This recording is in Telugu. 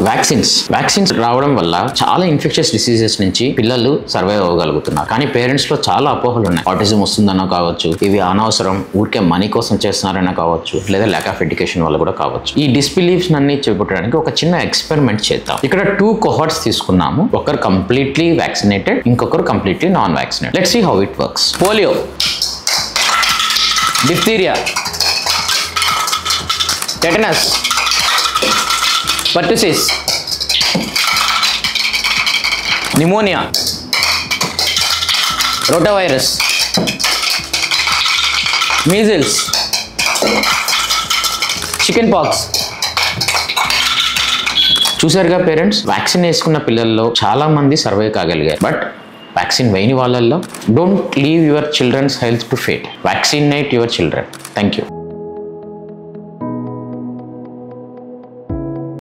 వ్యాక్సిన్స్ రావడం వల్ల చాలా ఇన్ఫెక్షన్స్ డిసీజెస్ నుంచి పిల్లలు సర్వైవ్ అవ్వగలుగుతున్నారు. కానీ పేరెంట్స్ లో చాలా అపోహలు ఉన్నాయి. ఆటిజం వస్తుందన్నా కావచ్చు, ఇవి అనవసరం, ఊరికే మనీ కోసం చేస్తున్నారన్నా కావచ్చు, లేదా ల్యాక్ ఆఫ్ ఎడ్యుకేషన్ వల్ల కూడా కావచ్చు. ఈ డిస్బిలీఫ్స్ అన్ని చేపట్టడానికి ఒక చిన్న ఎక్స్పెరిమెంట్ చేద్దాం. ఇక్కడ 2 cohorts తీసుకున్నాము. ఒకరు కంప్లీట్లీ వ్యాక్సినేటెడ్, ఇంకొకరు completely non vaccinated. Let's see how it works. Polio, diphtheria, tetanus, pertussis, pneumonia, rotavirus, measles, chicken pox. చూసారుగా పేరెంట్స్, వ్యాక్సిన్ వేసుకున్న పిల్లల్లో చాలా మంది సర్వైవ్ కాగలిగారు. బట్ వ్యాక్సిన్ వేయని వాళ్ళల్లో don't leave your children's health to fate. Vaccinate your children. Thank you.